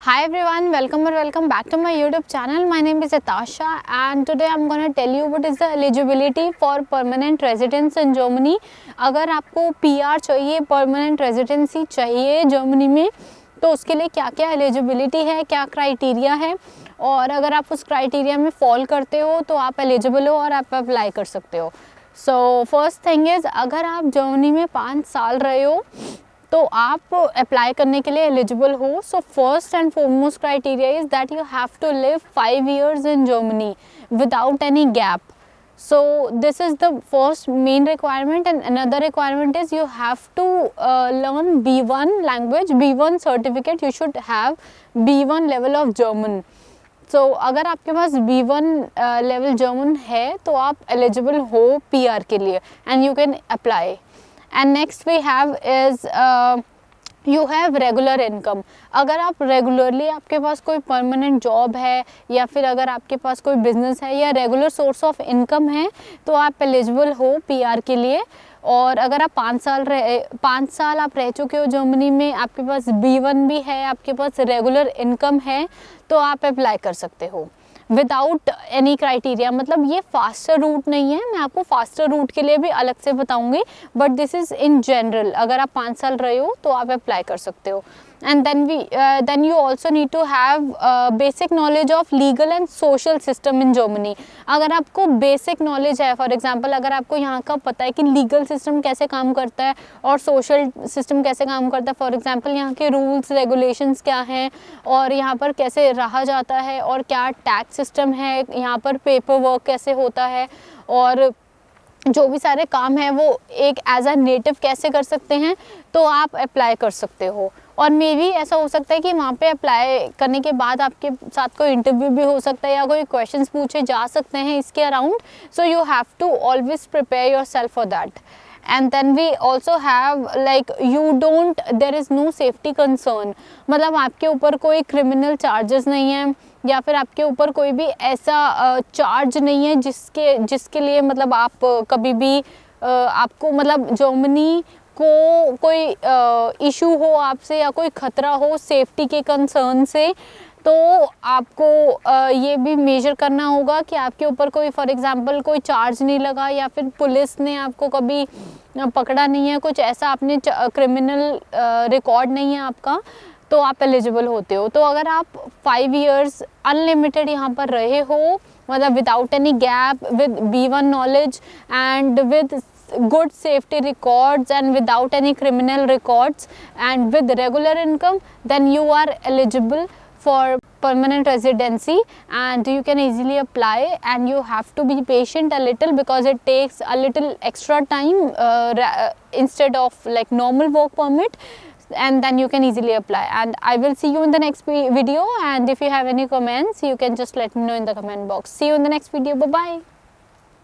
Hi everyone, welcome back to my YouTube channel. My name is Atasha and today I'm going to tell you what is the eligibility for permanent residence in Germany. अगर आपको PR चाहिए, permanent residency चाहिए Germany में, तो उसके लिए क्या क्या एलिजिबिलिटी है, क्या क्राइटेरिया है, और अगर आप उस क्राइटेरिया में फॉल करते हो तो आप एलिजिबल हो और आप अप्लाई कर सकते हो. सो फर्स्ट थिंग इज़, अगर आप जर्मनी में 5 साल रहे हो तो आप अप्लाई करने के लिए एलिजिबल हो. So first and foremost criteria is that you have to live 5 years in Germany without any gap. So this is the first main requirement, and another requirement is you have to learn B1 language, B1 certificate. You should have B1 level of German. So अगर आपके पास B1 level German है तो आप eligible हो PR के लिए and you can apply. And next we have is you have regular income. अगर आप रेगुलरली, आपके पास कोई परमानेंट जॉब है या फिर अगर आपके पास कोई बिजनेस है या रेगुलर सोर्स ऑफ इनकम है तो आप एलिजिबल हो पीआर के लिए. और अगर आप 5 साल आप रह चुके हो जर्मनी में, आपके पास B1 भी है, आपके पास रेगुलर इनकम है, तो आप अप्लाई कर सकते हो विदाउट एनी क्राइटेरिया. मतलब ये फास्टर रूट नहीं है, मैं आपको फास्टर रूट के लिए भी अलग से बताऊंगी, but this is in general. अगर आप 5 साल रहे हो तो आप अप्लाई कर सकते हो. And then you also need to have basic knowledge of legal and social system in Germany. अगर आपको बेसिक नॉलेज है, फॉर एग्जांपल अगर आपको यहाँ का पता है कि लीगल सिस्टम कैसे काम करता है और सोशल सिस्टम कैसे काम करता है, फॉर एग्जांपल यहाँ के रूल्स रेगुलेशंस क्या हैं और यहाँ पर कैसे रहा जाता है और क्या टैक्स सिस्टम है, यहाँ पर पेपर वर्क कैसे होता है, और जो भी सारे काम हैं वो एक एज अ नेटिव कैसे कर सकते हैं, तो आप अप्लाई कर सकते हो. और मे भी ऐसा हो सकता है कि वहाँ पे अप्लाई करने के बाद आपके साथ कोई इंटरव्यू भी हो सकता है या कोई क्वेश्चंस पूछे जा सकते हैं इसके around. So you have to always prepare yourself for that. And then we also have like there is no safety concern. मतलब आपके ऊपर कोई क्रिमिनल चार्जेस नहीं है या फिर आपके ऊपर कोई भी ऐसा चार्ज नहीं है जिसके लिए मतलब आप कभी भी आपको मतलब जर्मनी को कोई इशू हो आपसे या कोई खतरा हो सेफ्टी के कंसर्न से, तो आपको ये भी मेजर करना होगा कि आपके ऊपर कोई फॉर एग्जांपल कोई चार्ज नहीं लगा या फिर पुलिस ने आपको कभी पकड़ा नहीं है, कुछ ऐसा आपने क्रिमिनल रिकॉर्ड नहीं है आपका, तो आप एलिजिबल होते हो. तो अगर आप 5 years अनलिमिटेड यहाँ पर रहे हो, मतलब without any gap, with B1 knowledge and with good safety records and without any criminal records and with regular income, then you are eligible for permanent residency and you can easily apply. And you have to be patient a little because it takes a little extra time instead of like normal work permit, and then you can easily apply. And I will see you in the next video, and if you have any comments you can just let me know in the comment box. See you in the next video. Bye bye.